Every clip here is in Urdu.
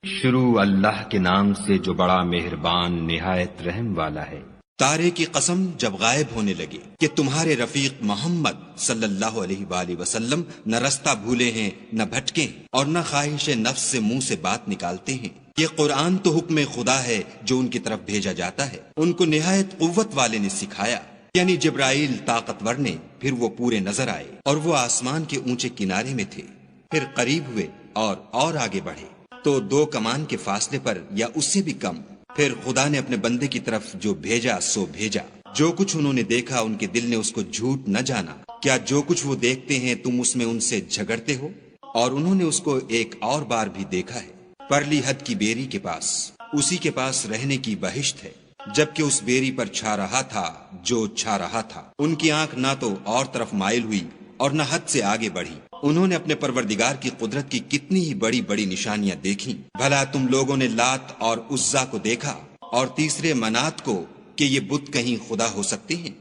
شروع اللہ کے نام سے جو بڑا مہربان نہایت رحم والا ہے۔ تارے کی قسم جب غائب ہونے لگے کہ تمہارے رفیق محمد صلی اللہ علیہ وآلہ وسلم نہ رستہ بھولے ہیں نہ بھٹکے اور نہ خواہش نفس سے منہ سے بات نکالتے ہیں۔ یہ قرآن تو حکم خدا ہے جو ان کی طرف بھیجا جاتا ہے۔ ان کو نہایت قوت والے نے سکھایا، یعنی جبرائیل طاقتور نے۔ پھر وہ پورے نظر آئے اور وہ آسمان کے اونچے کنارے میں تھے۔ پھر قریب ہوئے اور آگے بڑھے تو 2 کمان کے فاصلے پر یا اس سے بھی کم۔ پھر خدا نے اپنے بندے کی طرف جو بھیجا سو بھیجا۔ جو کچھ انہوں نے دیکھا ان کے دل نے اس کو جھوٹ نہ جانا۔ کیا جو کچھ وہ دیکھتے ہیں تم اس میں ان سے جھگڑتے ہو؟ اور انہوں نے اس کو ایک اور بار بھی دیکھا ہے، پرلی حد کی بیری کے پاس، اسی کے پاس رہنے کی بہشت ہے، جبکہ اس بیری پر چھا رہا تھا جو چھا رہا تھا۔ ان کی آنکھ نہ تو اور طرف مائل ہوئی اور نہ حد سے آگے بڑھی۔ انہوں نے اپنے پروردگار کی قدرت کی کتنی ہی بڑی بڑی نشانیاں دیکھیں۔ بھلا تم لوگوں نے لات اور عزا کو دیکھا اور تیسرے منات کو کہ یہ بت کہیں خدا ہو سکتے ہیں؟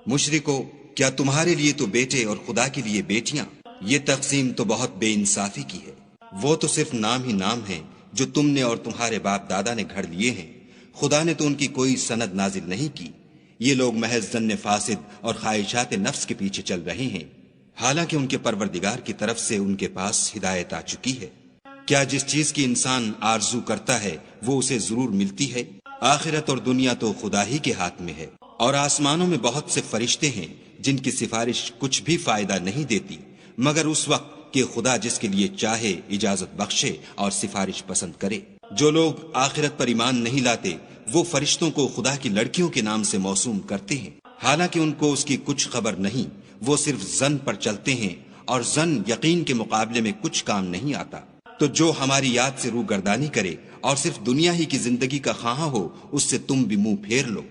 مشرکو، کیا تمہارے لیے تو بیٹے اور خدا کے لیے بیٹیاں؟ یہ تقسیم تو بہت بے انصافی کی ہے۔ وہ تو صرف نام ہی نام ہیں جو تم نے اور تمہارے باپ دادا نے گھڑ لیے ہیں۔ خدا نے تو ان کی کوئی سند نازل نہیں کی۔ یہ لوگ محض ظن فاسد اور خواہشات نفس کے پیچھے چل رہے ہیں، حالانکہ ان کے پروردگار کی طرف سے ان کے پاس ہدایت آ چکی ہے۔ کیا جس چیز کی انسان آرزو کرتا ہے وہ اسے ضرور ملتی ہے؟ آخرت اور دنیا تو خدا ہی کے ہاتھ میں ہے۔ اور آسمانوں میں بہت سے فرشتے ہیں جن کی سفارش کچھ بھی فائدہ نہیں دیتی مگر اس وقت کہ خدا جس کے لیے چاہے اجازت بخشے اور سفارش پسند کرے۔ جو لوگ آخرت پر ایمان نہیں لاتے وہ فرشتوں کو خدا کی لڑکیوں کے نام سے موسوم کرتے ہیں، حالانکہ ان کو اس کی کچھ خبر نہیں۔ وہ صرف ظن پر چلتے ہیں اور ظن یقین کے مقابلے میں کچھ کام نہیں آتا۔ تو جو ہماری یاد سے روگردانی کرے اور صرف دنیا ہی کی زندگی کا خواہاں ہو اس سے تم بھی منہ پھیر لو۔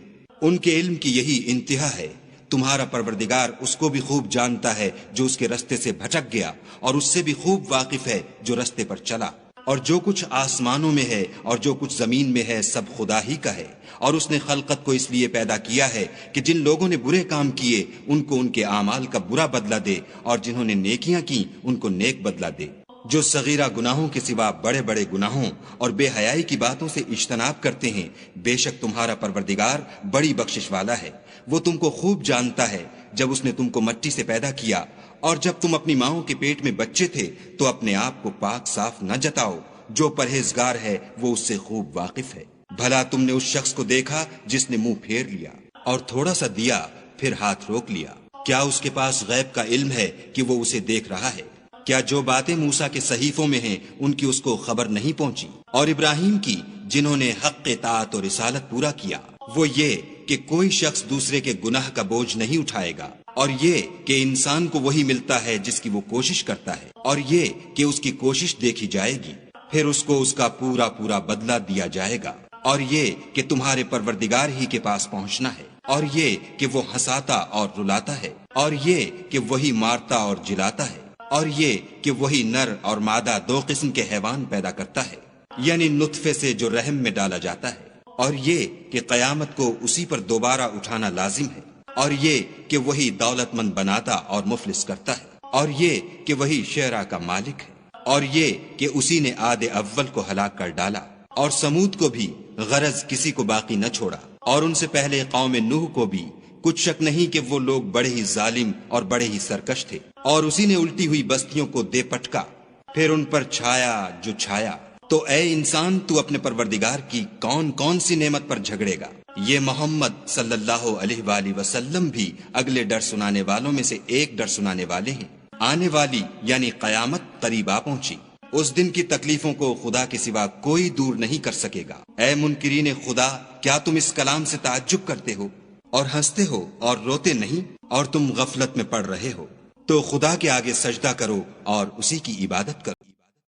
ان کے علم کی یہی انتہا ہے۔ تمہارا پروردگار اس کو بھی خوب جانتا ہے جو اس کے رستے سے بھٹک گیا، اور اس سے بھی خوب واقف ہے جو رستے پر چلا۔ اور جو کچھ آسمانوں میں ہے اور جو کچھ زمین میں ہے سب خدا ہی کا ہے۔ اور اس نے خلقت کو اس لیے پیدا کیا ہے کہ جن لوگوں نے برے کام کیے ان کو ان کے اعمال کا برا بدلہ دے، اور جنہوں نے نیکیاں کی ان کو نیک بدلہ دے۔ جو صغیرہ گناہوں کے سوا بڑے بڑے گناہوں اور بے حیائی کی باتوں سے اجتناب کرتے ہیں، بے شک تمہارا پروردگار بڑی بخشش والا ہے۔ وہ تم کو خوب جانتا ہے۔ جب اس نے تم کو مٹی سے پیدا کیا اور جب تم اپنی ماؤں کے پیٹ میں بچے تھے تو اپنے آپ کو پاک صاف نہ جتاؤ۔ جو پرہیزگار ہے وہ اس سے خوب واقف ہے۔ بھلا تم نے اس شخص کو دیکھا جس نے منہ پھیر لیا اور تھوڑا سا دیا پھر ہاتھ روک لیا؟ کیا اس کے پاس غیب کا علم ہے کہ وہ اسے دیکھ رہا ہے؟ کیا جو باتیں موسیٰ کے صحیفوں میں ہیں ان کی اس کو خبر نہیں پہنچی؟ اور ابراہیم کی جنہوں نے حق اطاعت اور رسالت پورا کیا، وہ یہ کہ کوئی شخص دوسرے کے گناہ کا بوجھ نہیں اٹھائے گا، اور یہ کہ انسان کو وہی ملتا ہے جس کی وہ کوشش کرتا ہے، اور یہ کہ اس کی کوشش دیکھی جائے گی، پھر اس کو اس کا پورا پورا بدلہ دیا جائے گا، اور یہ کہ تمہارے پروردگار ہی کے پاس پہنچنا ہے، اور یہ کہ وہ ہنساتا اور رلاتا ہے، اور یہ کہ وہی مارتا اور جلاتا ہے، اور یہ کہ وہی نر اور مادہ 2 قسم کے حیوان پیدا کرتا ہے، یعنی نطفے سے جو رحم میں ڈالا جاتا ہے، اور یہ کہ قیامت کو اسی پر دوبارہ اٹھانا لازم ہے، اور یہ کہ وہی دولت مند بناتا اور مفلس کرتا ہے، اور یہ کہ وہی شعرا کا مالک ہے، اور یہ کہ اسی نے عاد اول کو ہلاک کر ڈالا، اور سمود کو بھی غرض کسی کو باقی نہ چھوڑا، اور ان سے پہلے قوم نوح کو بھی۔ کچھ شک نہیں کہ وہ لوگ بڑے ہی ظالم اور بڑے ہی سرکش تھے، اور اسی نے الٹی ہوئی بستیوں کو دے پٹکا، پھر ان پر چھایا جو چھایا۔ تو اے انسان، تو اپنے پروردگار کی کون کون سی نعمت پر جھگڑے گا؟ یہ محمد صلی اللہ علیہ وآلہ وسلم بھی اگلے ڈر سنانے والوں میں سے ایک ڈر سنانے والے ہیں۔ آنے والی یعنی قیامت قریب آ پہنچی۔ اس دن کی تکلیفوں کو خدا کے سوا کوئی دور نہیں کر سکے گا۔ اے منکرین خدا، کیا تم اس کلام سے تعجب کرتے ہو اور ہنستے ہو اور روتے نہیں، اور تم غفلت میں پڑ رہے ہو؟ تو خدا کے آگے سجدہ کرو اور اسی کی عبادت کرو۔